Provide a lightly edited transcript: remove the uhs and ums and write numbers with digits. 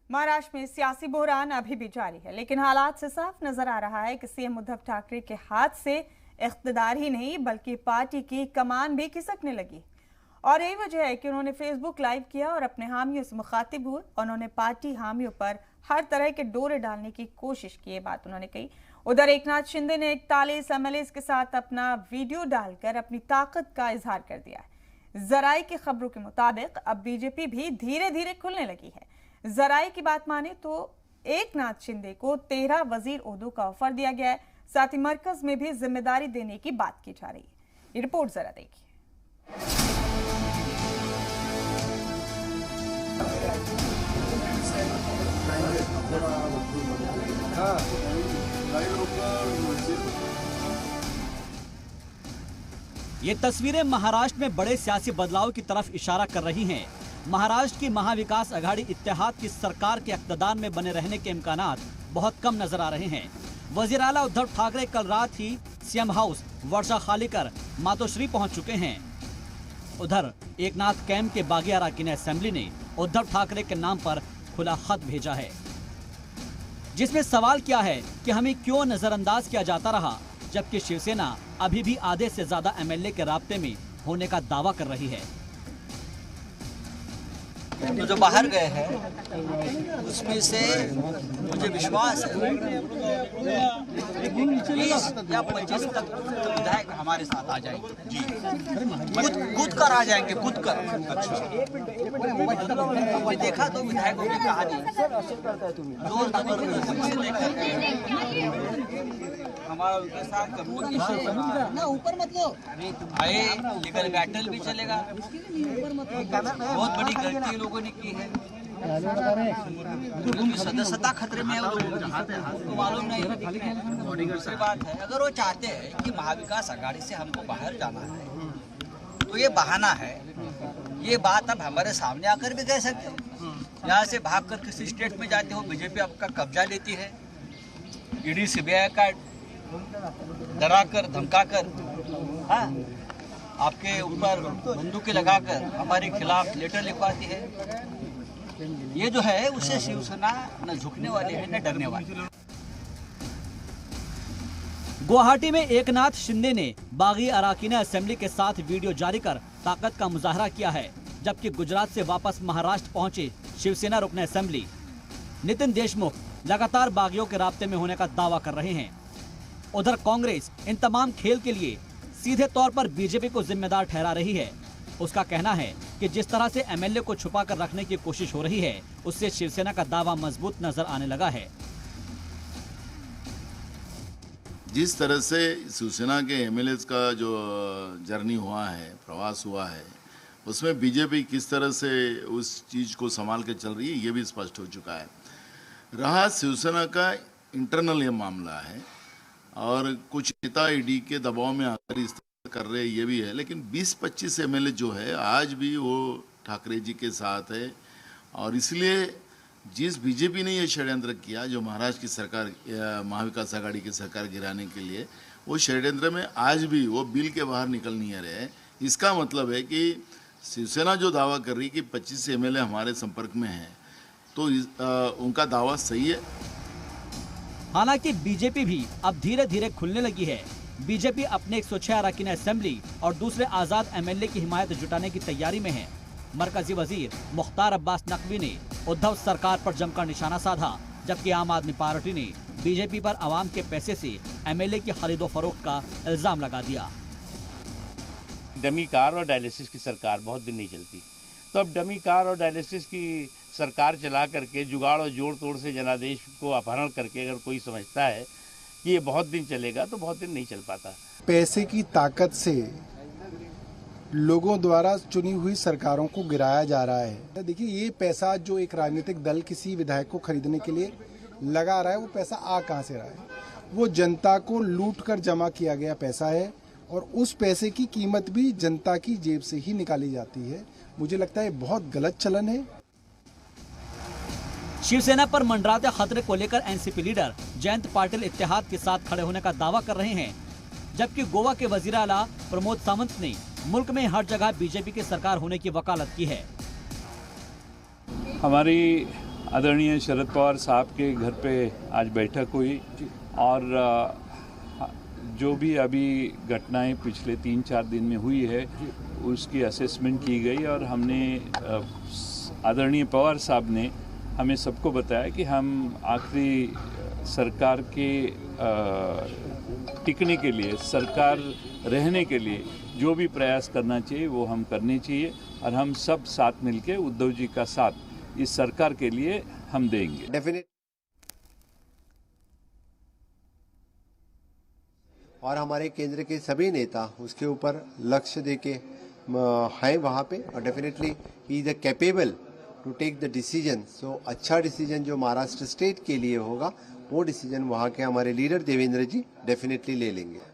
महाराष्ट्र में सियासी बहरान अभी भी जारी है, लेकिन हालात से साफ नजर आ रहा है कि सीएम उद्धव ठाकरे के हाथ से इख्तिदार ही नहीं बल्कि पार्टी की कमान भी खिसकने लगी। और यही वजह है कि उन्होंने फेसबुक लाइव किया और अपने हामियों से मुखातिब हुए। उन्होंने पार्टी हामियों पर हर तरह के डोरे डालने की कोशिश की, ये बात उन्होंने कही। उधर एकनाथ शिंदे ने 41 एमएलए के साथ अपना वीडियो डालकर अपनी ताकत का इजहार कर दिया है। जराई की खबरों के मुताबिक अब बीजेपी भी धीरे धीरे खुलने लगी है। जराई की बात माने तो एकनाथ शिंदे को 13 वजीर ओहदों का ऑफर दिया गया है। साथ ही मरकज में भी जिम्मेदारी देने की बात की जा रही है। ये रिपोर्ट जरा देखिए। ये तस्वीरें महाराष्ट्र में बड़े सियासी बदलाव की तरफ इशारा कर रही हैं। महाराष्ट्र की महाविकास आघाड़ी इत्तेहाद की सरकार के इक़्तिदार में बने रहने के इम्कानात बहुत कम नजर आ रहे हैं। वजीर आला उद्धव ठाकरे कल रात ही सीएम हाउस वर्षा खाली कर मातोश्री पहुंच चुके हैं। उधर एकनाथ कैंप के बागी अराकीन असेंबली ने उद्धव ठाकरे के नाम पर खुला खत भेजा है, जिसमें सवाल किया है कि हमें क्यों नजरअंदाज किया जाता रहा, जबकि शिवसेना अभी भी आधे से ज्यादा एमएलए के राब्ते में होने का दावा कर रही है। तो जो बाहर गए हैं उसमें से मुझे विश्वास है 20 या 25 तक विधायक हमारे साथ आ जाएंगे जी। कूद कर आ जाएंगे, कूद कर। अच्छा, हमने देखा तो विधायकों की कहानी जोर हमारा उनके साथ ना ऊपर मतलब आए लीगल बैटल भी चलेगा। बहुत बड़ी गलती लोगों ने की है, उनकी सदस्यता खतरे में है, उनको मालूम नहीं। दूसरी बात है, अगर वो चाहते हैं कि महाविकास आघाड़ी से हमको बाहर जाना है तो ये बहाना है। ये बात अब हमारे सामने आकर भी कह सकते हो। यहाँ से भागकर किसी स्टेट में जाते हो, बीजेपी आपका कब्जा लेती है, ईडी सीबीआई का डराकर धमकाकर आपके ऊपर बंदूकें लगाकर हमारे खिलाफ लेटर लिखवाती है। ये जो है उससे शिवसेना न झुकने वाले है न डरने वाले। गुवाहाटी में एकनाथ शिंदे ने बागी अराकीन असेंबली के साथ वीडियो जारी कर ताकत का मुजाहरा किया है, जबकि गुजरात से वापस महाराष्ट्र पहुंचे शिवसेना रुकन असेंबली नितिन देशमुख लगातार बागियों के राब्ते में होने का दावा कर रहे हैं। उधर कांग्रेस इन तमाम खेल के लिए सीधे तौर पर बीजेपी को जिम्मेदार ठहरा रही है। उसका कहना है कि जिस तरह से एमएलए को छुपा कर रखने की कोशिश हो रही है, उससे शिवसेना का दावा मजबूत नजर आने लगा है। जिस तरह से शिवसेना के एमएलए का जो जर्नी हुआ है, प्रवास हुआ है, उसमें बीजेपी किस तरह से उस चीज को संभाल के चल रही है, ये भी स्पष्ट हो चुका है। रहा शिवसेना का इंटरनल ये मामला है और कुछ नेता ईडी के दबाव में आकर इस तरह कर रहे, ये भी है। लेकिन 20-25 एमएलए जो है आज भी वो ठाकरे जी के साथ है और इसलिए जिस बीजेपी ने ये षड्यंत्र किया, जो महाराष्ट्र की सरकार महाविकास आघाड़ी की सरकार गिराने के लिए, वो षड्यंत्र में आज भी वो बिल के बाहर निकल नहीं रहे। इसका मतलब है कि शिवसेना जो दावा कर रही कि 25 एमएलए हमारे संपर्क में हैं, तो उनका दावा सही है। हालांकि बीजेपी भी अब धीरे धीरे खुलने लगी है। बीजेपी अपने 106 अराकीन असेंबली और दूसरे आजाद एमएलए की हिमायत जुटाने की तैयारी में है। मरकजी वजीर मुख्तार अब्बास नकवी ने उद्धव सरकार पर जमकर निशाना साधा, जबकि आम आदमी पार्टी ने बीजेपी पर आवाम के पैसे से एमएलए की खरीदो फरोख्त का इल्जाम लगा दिया। डमी कार और डायलिसिस की सरकार बहुत दिन नहीं चलती, तो अब डमी कार और डायलिसिस की सरकार चला करके जुगाड़ और जोड़ तोड़ से जनादेश को अपहरण करके अगर कोई समझता है कि ये बहुत दिन चलेगा, तो बहुत दिन नहीं चल पाता। पैसे की ताकत से लोगों द्वारा चुनी हुई सरकारों को गिराया जा रहा है। देखिए, ये पैसा जो एक राजनीतिक दल किसी विधायक को खरीदने के लिए लगा रहा है, वो पैसा आ कहाँ से रहा है? वो जनता को लूट कर जमा किया गया पैसा है और उस पैसे की कीमत भी जनता की जेब से ही निकाली जाती है। मुझे लगता है बहुत गलत चलन है। शिवसेना पर मंडराते खतरे को लेकर एनसीपी लीडर जयंत पाटिल इत्तेहाद के साथ खड़े होने का दावा कर रहे हैं, जबकि गोवा के वजीर आला प्रमोद सावंत ने मुल्क में हर जगह बीजेपी की सरकार होने की वकालत की है। हमारी आदरणीय शरद पवार साहब के घर पे आज बैठक हुई और जो भी अभी घटनाएं पिछले 3-4 दिन में हुई है उसकी असेसमेंट की गई और हमने आदरणीय पवार साहब ने हमें सबको बताया कि हम आखिरी सरकार के टिकने के लिए, सरकार रहने के लिए जो भी प्रयास करना चाहिए वो हम करने चाहिए और हम सब साथ मिलके उद्धव जी का साथ इस सरकार के लिए हम देंगे। डेफिनेट और हमारे केंद्र के सभी नेता उसके ऊपर लक्ष्य देके हैं वहाँ पे और definitely he is capable to take the decision. So अच्छा डिसीजन जो महाराष्ट्र स्टेट के लिए होगा वो डिसीजन वहाँ के हमारे लीडर देवेंद्र जी डेफिनेटली ले लेंगे।